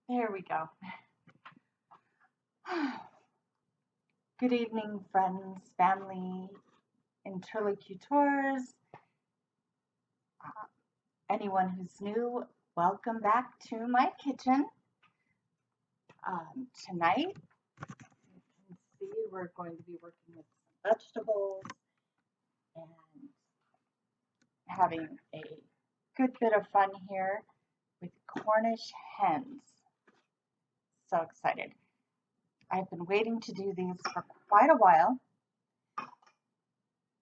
There we go. Good evening, friends, family, interlocutors, anyone who's new, welcome back to my kitchen. Tonight, you can see we're going to be working with some vegetables and having a good bit of fun here with Cornish hens. So excited. I've been waiting to do these for quite a while,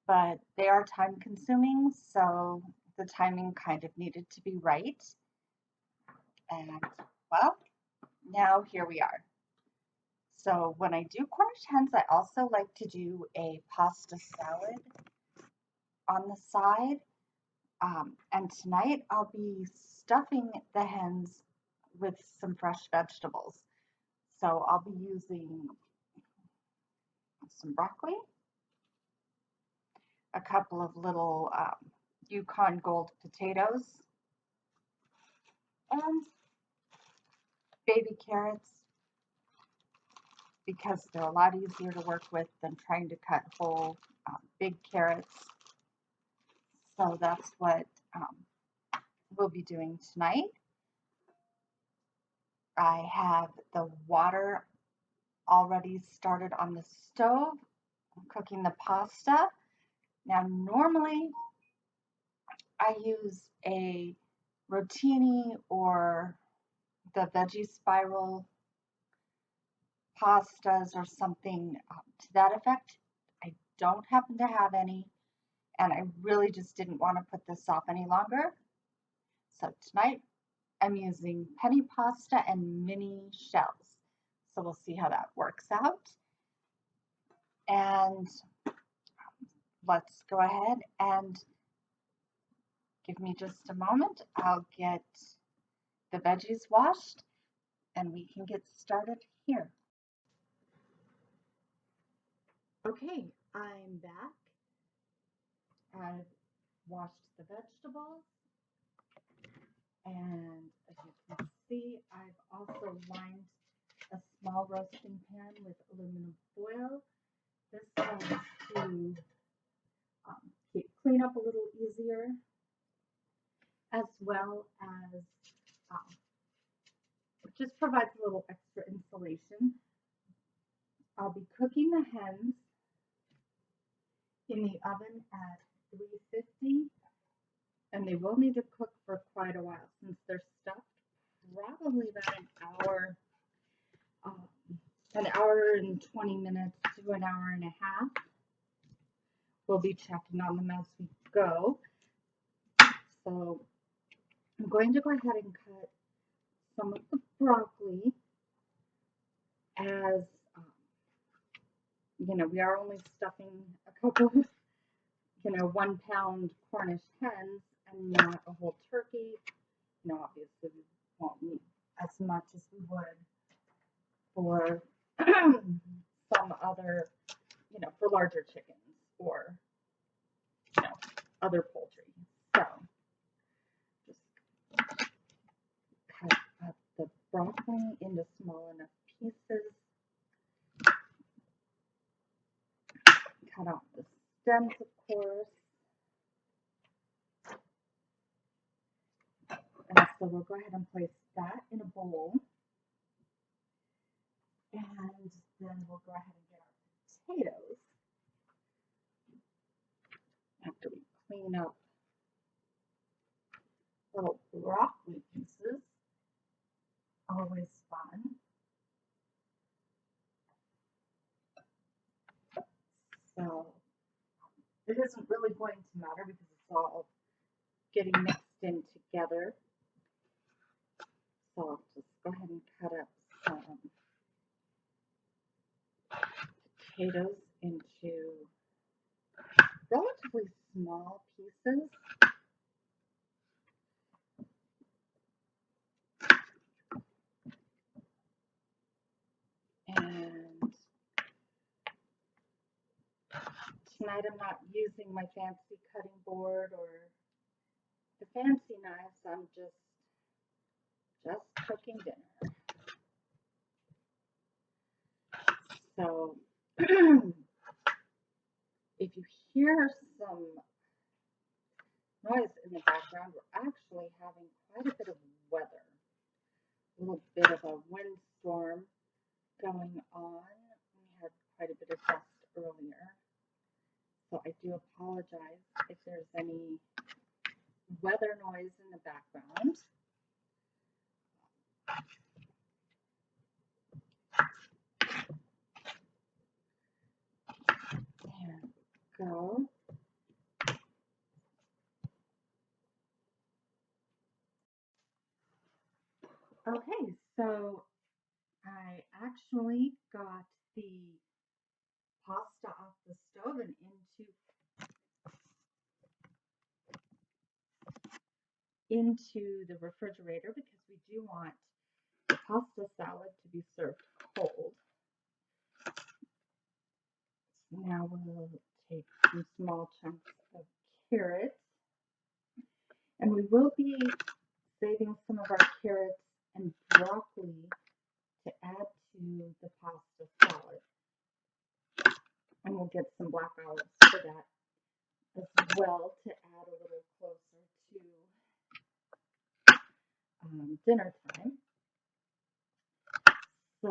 but they are time consuming, so the timing kind of needed to be right. And well, now here we are. So when I do Cornish hens, I also like to do a pasta salad on the side. And tonight I'll be stuffing the hens with some fresh vegetables. So I'll be using some broccoli, a couple of little Yukon Gold potatoes, and baby carrots because they're a lot easier to work with than trying to cut whole big carrots. So that's what we'll be doing tonight. I have the water already started on the stove. I'm cooking the pasta. Now normally I use a rotini or the veggie spiral pastas or something to that effect. I don't happen to have any, and I really just didn't want to put this off any longer. So tonight I'm using penny pasta and mini shells. So we'll see how that works out. And let's go ahead and give me just a moment. I'll get the veggies washed and we can get started here. Okay, I'm back. I've washed the vegetables, and as you can see, I've also lined a small roasting pan with aluminum foil. This helps to clean up a little easier, as well as it just provides a little extra insulation. I'll be cooking the hens in the oven at 350, and they will need to cook for quite a while since they're stuffed. Probably about an hour and 20 minutes to an hour and a half. We'll be checking on them as we go. So I'm going to go ahead and cut some of the broccoli as we are only stuffing a couple of 1 pound Cornish hens and not a whole turkey. Obviously we won't need as much as we would for some other, for larger chickens or, other poultry. So just cut up the broccoli into small enough pieces. Cut off the stems, of course. And so we'll go ahead and place that in a bowl. And then we'll go ahead and get our potatoes. After we clean up little broccoli pieces, always fun. So it isn't really going to matter because it's all getting mixed in together. So I'll just go ahead and cut up some potatoes into relatively small pieces. And tonight I'm not using my fancy cutting board or the fancy knives. I'm just cooking dinner. So if you hear some noise in the background, we're actually having quite a bit of weather. A little bit of a windstorm going on. We had quite a bit of dust earlier. So I do apologize if there's any weather noise in the background. There we go. Okay, so I actually got the pasta off the stove and into the refrigerator because we do want the pasta salad to be served cold. Now we'll take some small chunks of carrots, and we will be saving some of our carrots and broccoli to add to the pasta salad. And we'll get some black olives for that as well to add a little closer to dinner time. So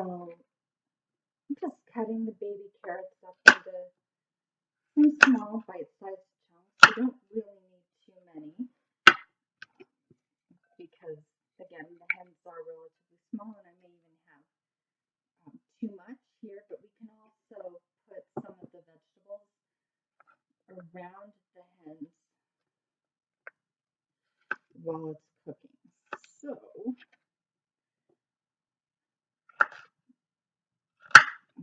I'm just cutting the baby carrots up into some small bite-sized chunks. We don't really need too many because, again, the hens are relatively small and I may even have too much here, but we can also put some of the vegetables around the hens while it's cooking. So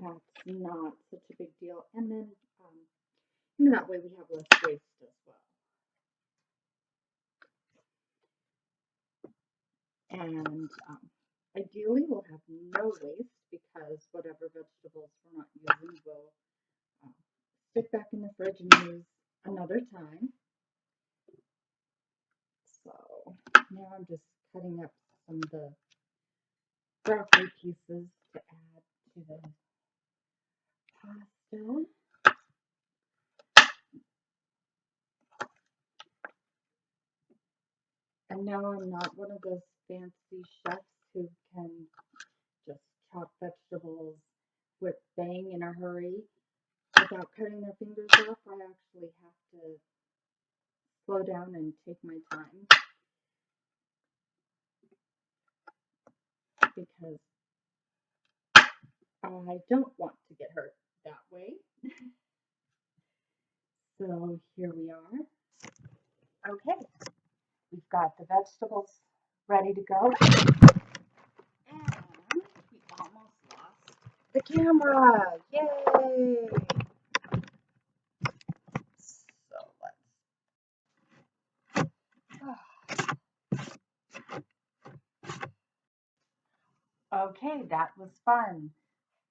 that's not such a big deal. And then that way we have less waste as well. And ideally we'll have no waste because whatever vegetables we're not using will stick back in the fridge and use another time. So now I'm just cutting up some of the broccoli pieces to add to the pasta. And now I'm not one of those fancy chefs who can just chop vegetables with bang in a hurry without cutting their fingers off. I actually have to slow down and take my time because I don't want to get hurt that way. So here we are. Okay, we've got the vegetables ready to go. And we almost lost the camera. Yay! So okay, that was fun.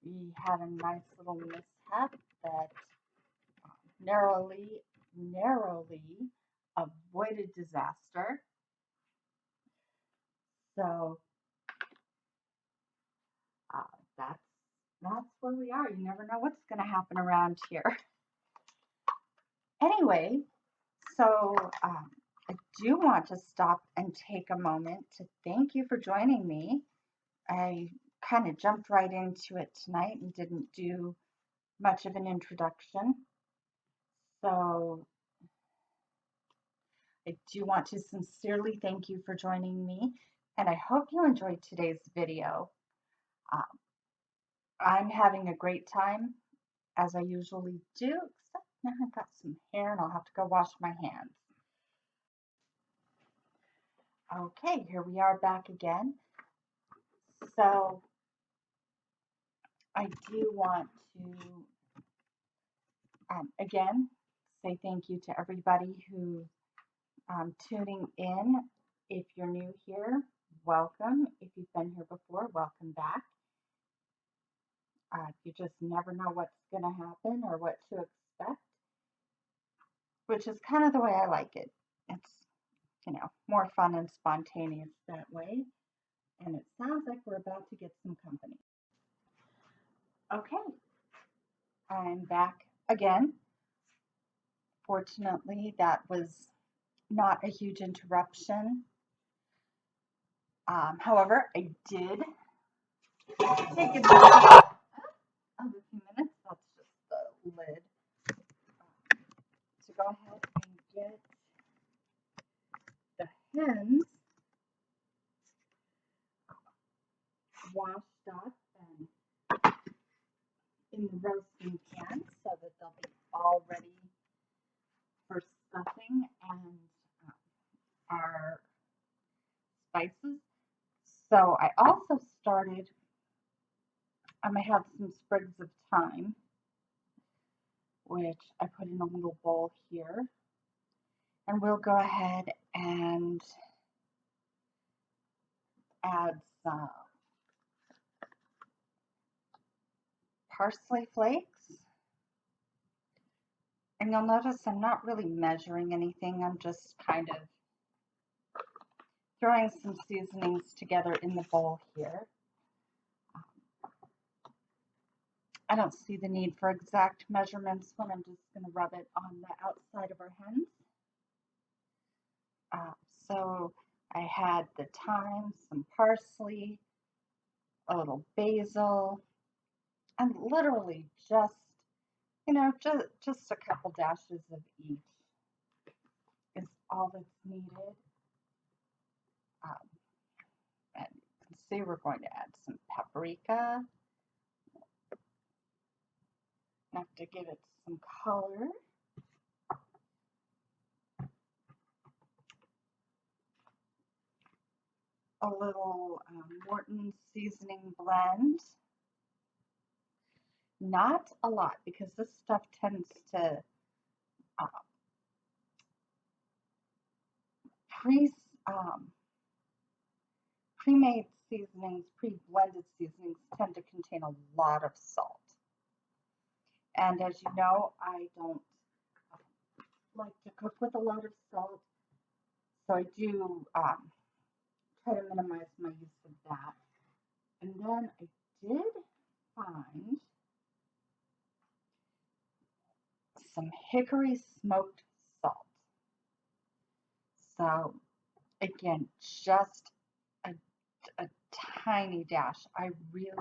We had a nice little mishap that narrowly avoided disaster. So that's where we are. You never know what's going to happen around here. Anyway, so I do want to stop and take a moment to thank you for joining me. I kind of jumped right into it tonight and didn't do much of an introduction. So I do want to sincerely thank you for joining me, and I hope you enjoyed today's video. I'm having a great time, as I usually do, except now I've got some hair and I'll have to go wash my hands. Okay, here we are back again. So I do want to, again, say thank you to everybody who's tuning in. If you're new here, welcome. If you've been here before, welcome back. You just never know what's going to happen or what to expect, which is kind of the way I like it. It's, more fun and spontaneous that way. And it sounds like we're about to get some company. Okay, I'm back again. Fortunately, that was not a huge interruption. However, I did take advantage of a few minutes. That's just the lid. To go ahead and get the hens washed up and in the roasting pan so that they'll be all ready for stuffing and our spices. So I also started, I had some sprigs of thyme, which I put in a little bowl here. And we'll go ahead and add some parsley flakes. And you'll notice I'm not really measuring anything. I'm just kind of throwing some seasonings together in the bowl here. I don't see the need for exact measurements when I'm just going to rub it on the outside of our hens. So I had the thyme, some parsley, a little basil, and literally just, just a couple dashes of each is all that's needed. And you can see we're going to add some paprika. Enough to give it some color. A little Morton seasoning blend. Not a lot because this stuff tends to pre-made seasonings, pre-blended seasonings tend to contain a lot of salt. And as you know, I don't like to cook with a lot of salt, so I do try to minimize my use of that. And then I did find some hickory smoked salt. So again, just a tiny dash. I really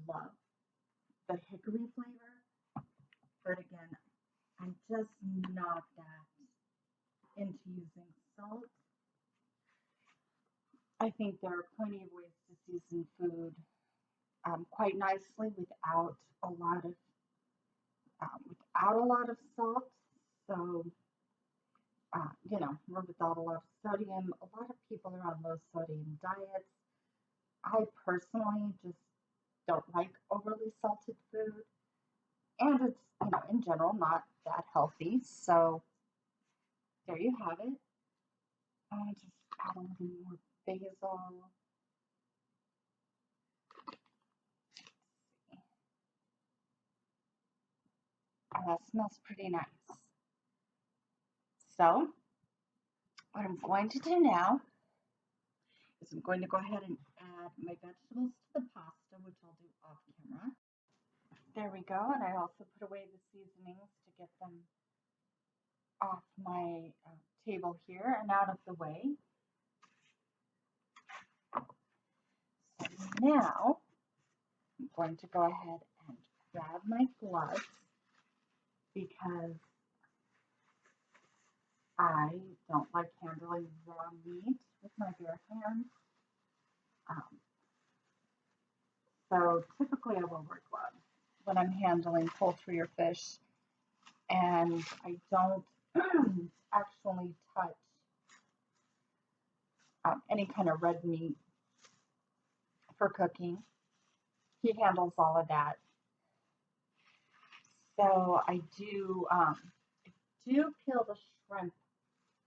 love the hickory flavor, but again, I'm just not that into using salt. I think there are plenty of ways to season food quite nicely without a lot of salt. So without a lot of sodium. A lot of people are on low sodium diets. I personally just don't like overly salted food, and it's in general not that healthy. So there you have it. I just add a little more basil. Oh, that smells pretty nice. So what I'm going to do now is I'm going to go ahead and add my vegetables to the pasta, which I'll do off camera. There we go, and I also put away the seasonings to get them off my table here and out of the way. So now I'm going to go ahead and grab my gloves because I don't like handling raw meat with my bare hands. So typically I will wear gloves when I'm handling poultry or fish, and I don't actually touch any kind of red meat for cooking. He handles all of that. So I do peel the shrimp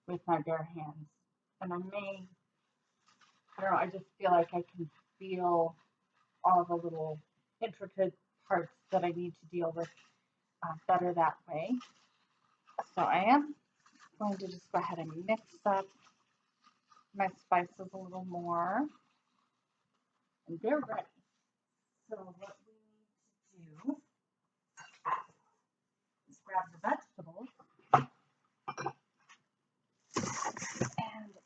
with my bare hands, and I just feel like I can feel all the little intricate parts that I need to deal with better that way. So I am going to just go ahead and mix up my spices a little more, and they're ready. So what we need to do is grab the vegetables, and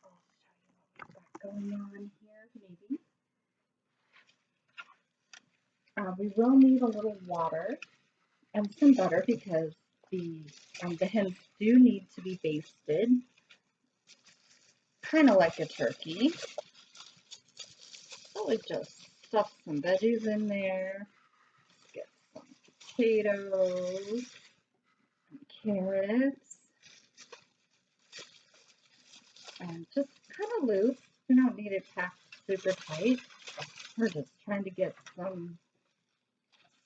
I'll show you what we've got going on here, maybe. We will need a little water and some butter because the hens do need to be basted, kind of like a turkey. So we just stuff some veggies in there, get some potatoes, and carrots, and just kind of loose. We don't need it packed super tight. We're just trying to get some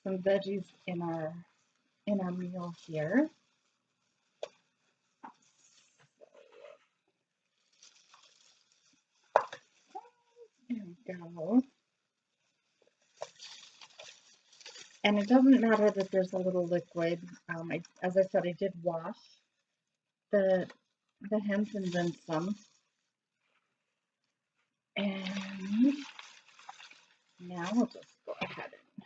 veggies in our meal here. There we go. And it doesn't matter that there's a little liquid. As I said, I did wash the hens and then some. And now we'll just go ahead and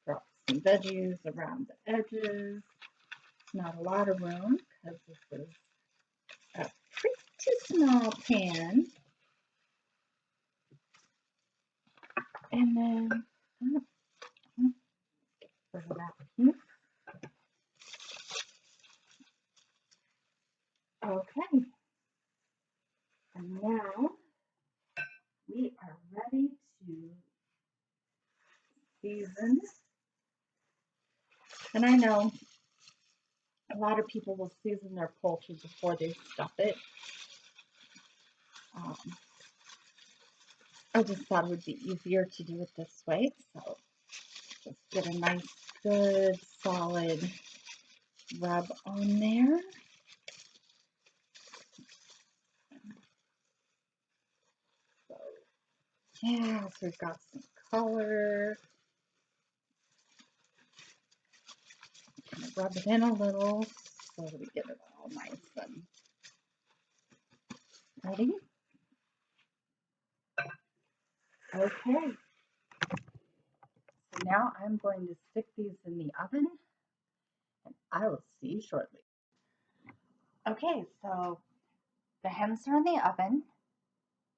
drop some veggies around the edges. Not a lot of room because this is a pretty small pan. And then rid of that piece. Okay. And now we are ready to season. And I know a lot of people will season their poultry before they stuff it. I just thought it would be easier to do it this way. So just get a nice, good, solid rub on there. So, yeah, so we've got some color. Kind of rub it in a little so that we get it all nice and ready. Okay. So now I'm going to stick these in the oven, and I will see you shortly. Okay, so the hens are in the oven.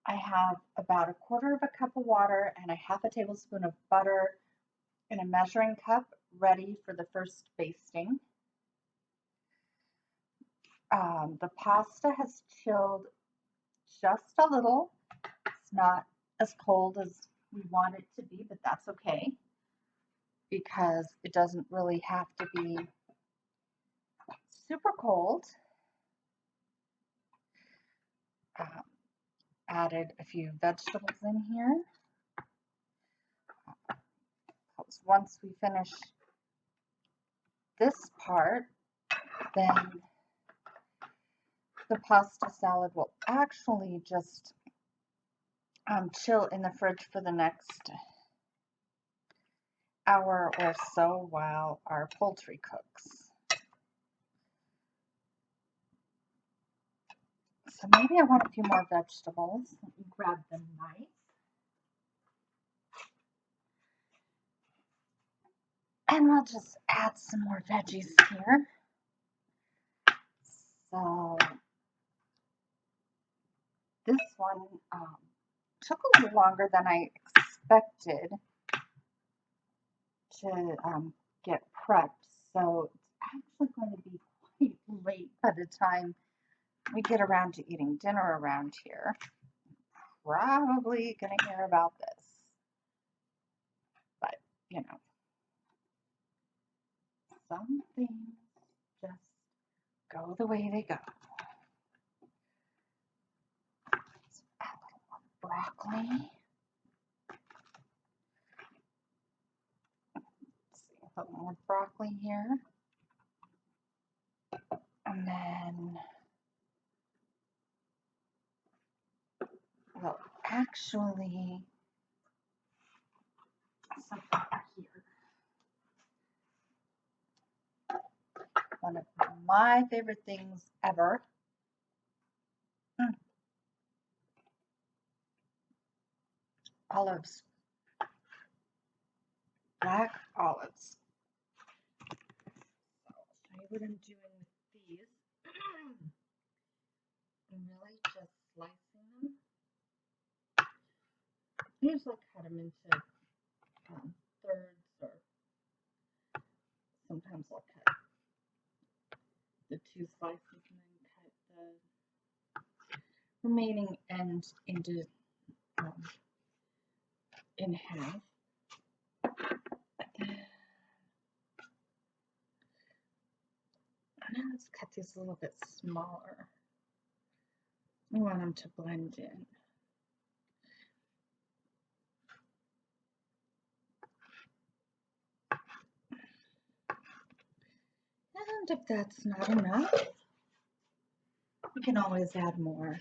I have about 1/4 cup of water and a 1/2 tablespoon of butter in a measuring cup ready for the first basting. The pasta has chilled just a little. It's not as cold as we want it to be, but that's okay because it doesn't really have to be super cold. Added a few vegetables in here. Once we finish this part, then the pasta salad will actually just chill in the fridge for the next hour or so while our poultry cooks. So maybe I want a few more vegetables. Let me grab them nice. And we'll just add some more veggies here. So this one took a little longer than I expected to get prepped. So it's actually going to be quite late by the time we get around to eating dinner around here. Probably going to hear about this. But, you know, some things just go the way they go. Let's add a little more broccoli. Let's see, a little more broccoli here. And then we'll actually some pepper here. One of my favorite things ever. Olives black olives. So I'll show you what I'm doing with these. I'm really just slicing them. I usually cut them into thirds, or sometimes I'll cut the 2 slices and then cut the remaining end into in half. Now let's cut these a little bit smaller. We want them to blend in. And if that's not enough, we can always add more.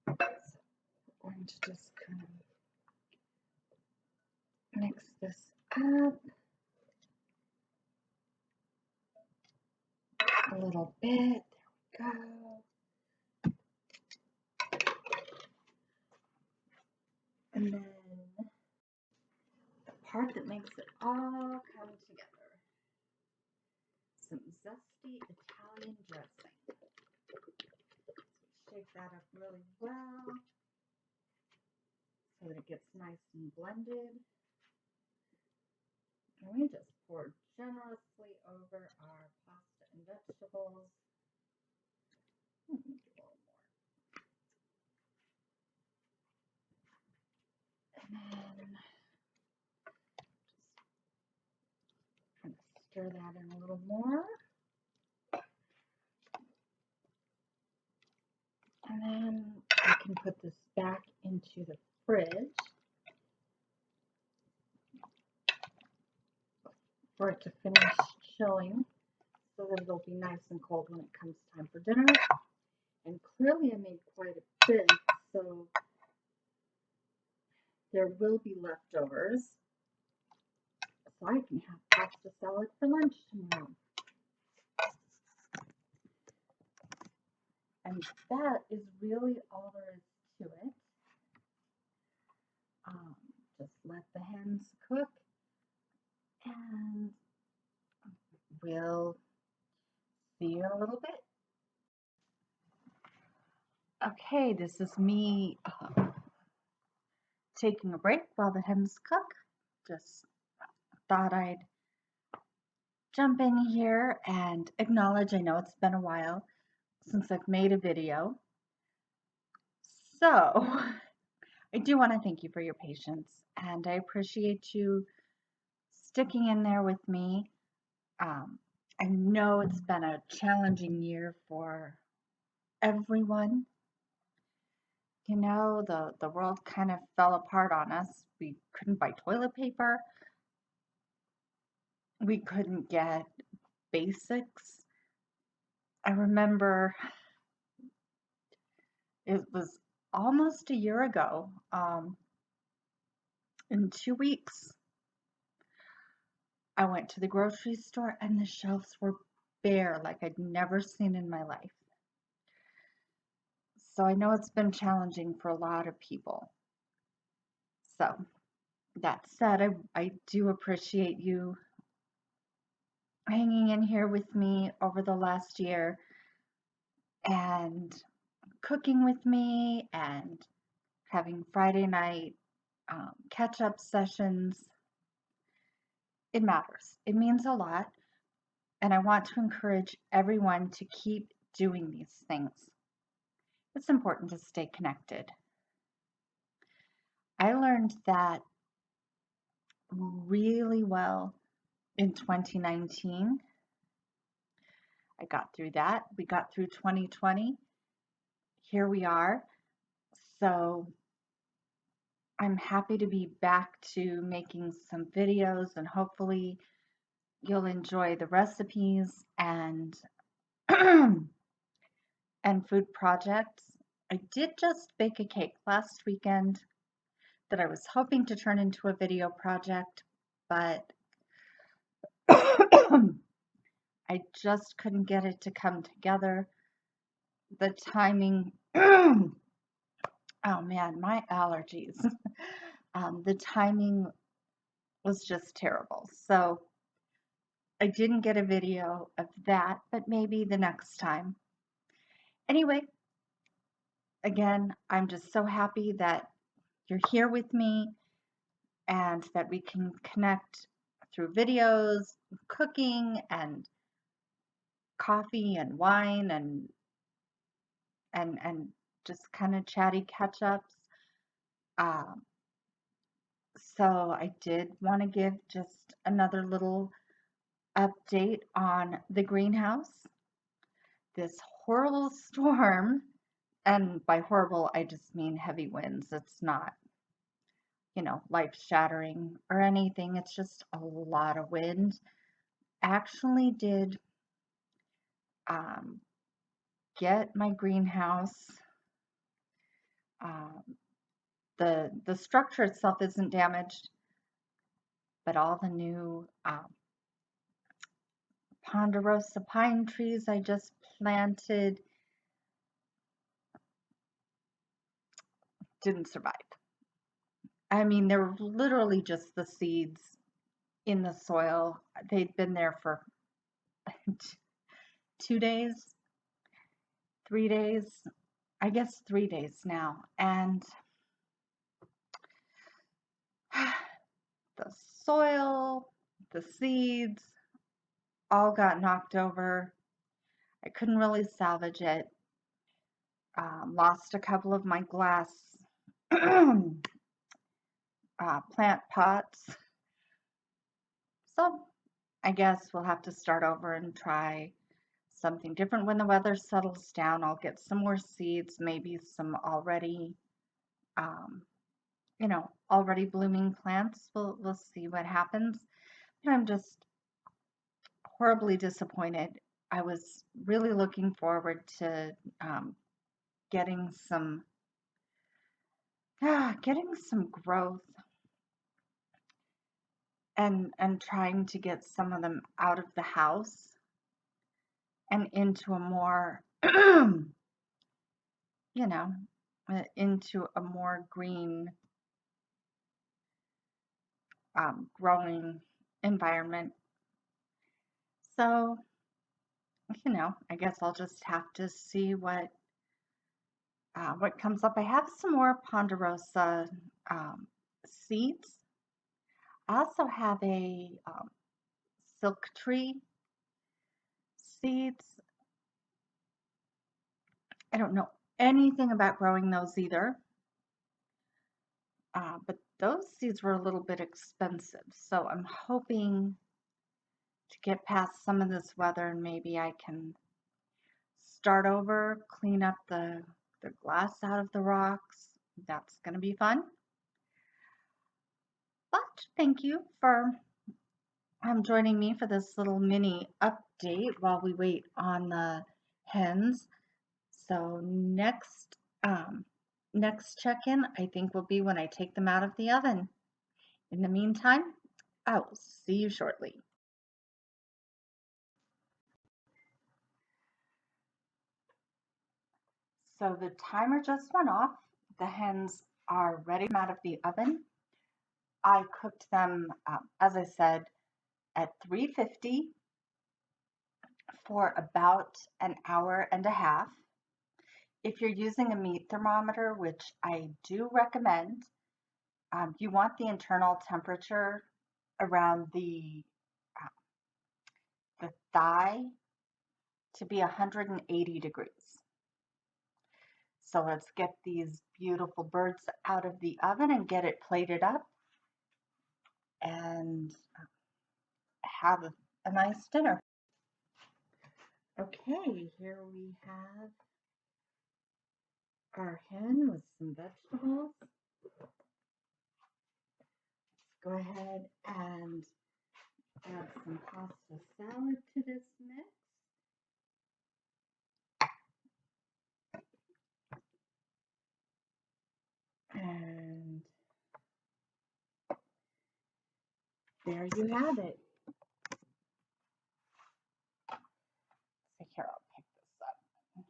So we're going to just kind of mix this up a little bit. There we go. And then the part that makes it all come together, some zesty Italian dressing. Shake that up really well so that it gets nice and blended. And we just pour generously over our pasta and vegetables. Maybe a little more. And then just kind of stir that in a little more. And then I can put this back into the fridge for it to finish chilling so that it'll be nice and cold when it comes time for dinner. And clearly I made quite a bit, so there will be leftovers. So I can have pasta salad for lunch tomorrow. And that is really all there is to it. Just let the hens cook, and we'll see you in a little bit. Okay, this is me taking a break while the hens cook. Just thought I'd jump in here and acknowledge, I know it's been a while since I've made a video. So I do want to thank you for your patience, and I appreciate you sticking in there with me. I know it's been a challenging year for everyone. You know, the world kind of fell apart on us. We couldn't buy toilet paper. We couldn't get basics. I remember it was almost a year ago. In 2 weeks, I went to the grocery store and the shelves were bare like I'd never seen in my life. So I know it's been challenging for a lot of people. So that said, I do appreciate you hanging in here with me over the last year and cooking with me and having Friday night catch-up sessions. It matters. It means a lot. And I want to encourage everyone to keep doing these things. It's important to stay connected. I learned that really well in 2019. I got through that. We got through 2020. Here we are. So I'm happy to be back to making some videos, and hopefully you'll enjoy the recipes and and food projects. I did just bake a cake last weekend that I was hoping to turn into a video project, but I just couldn't get it to come together. The timing, oh man, my allergies. The timing was just terrible. So I didn't get a video of that, but maybe the next time. Anyway, again, I'm just so happy that you're here with me and that we can connect through videos, cooking, and coffee and wine and just kind of chatty catch-ups. Um, so I did want to give just another little update on the greenhouse. This horrible storm, and by horrible, I just mean heavy winds. It's not, life-shattering or anything. It's just a lot of wind. Actually did get my greenhouse. Um, the structure itself isn't damaged, but all the new ponderosa pine trees I just planted didn't survive. I mean, they were literally just the seeds in the soil. They'd been there for 2 days, 3 days, I guess 3 days now. And the soil, the seeds all got knocked over. I couldn't really salvage it. Lost a couple of my glass plant pots. So I guess we'll have to start over and try something different when the weather settles down. I'll get some more seeds, maybe some already, already blooming plants. We'll see what happens. But I'm just horribly disappointed. I was really looking forward to getting some growth and trying to get some of them out of the house and into a more into a more green growing environment. So I guess I'll just have to see what comes up. I have some more ponderosa seeds. I also have a silk tree seeds. I don't know anything about growing those either, but those seeds were a little bit expensive. So I'm hoping to get past some of this weather and maybe I can start over, clean up the glass out of the rocks. That's going to be fun. But thank you for joining me for this little mini update while we wait on the hens. So next check-in, I think, will be when I take them out of the oven. In the meantime, I will see you shortly. So the timer just went off. The hens are ready to come out of the oven. I cooked them, as I said, at 350 for about an hour and a half. If you're using a meat thermometer, which I do recommend, you want the internal temperature around the thigh to be 180 degrees. So let's get these beautiful birds out of the oven and get it plated up and have a nice dinner. Okay, here we have our hen with some vegetables. Let's go ahead and add some pasta salad to this mix. And there you have it. So here, I'll pick this up and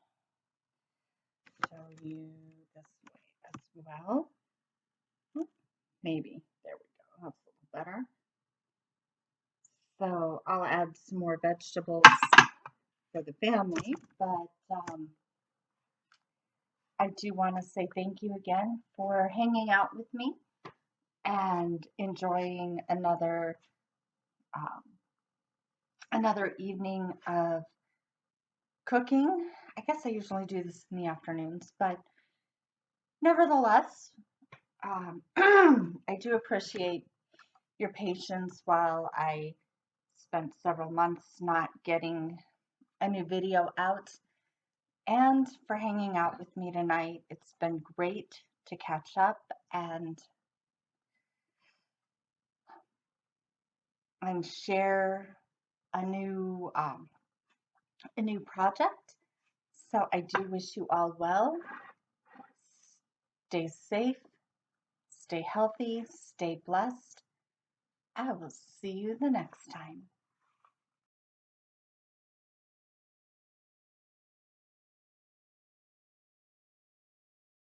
show you this way as well. Maybe. There we go. That's a little better. So I'll add some more vegetables for the family, but I do want to say thank you again for hanging out with me and enjoying um, another evening of cooking. I guess I usually do this in the afternoons, but nevertheless, I do appreciate your patience while I spent several months not getting a new video out, and for hanging out with me tonight. It's been great to catch up and share a new project. So I do wish you all well. Stay safe, stay healthy, stay blessed. I will see you the next time.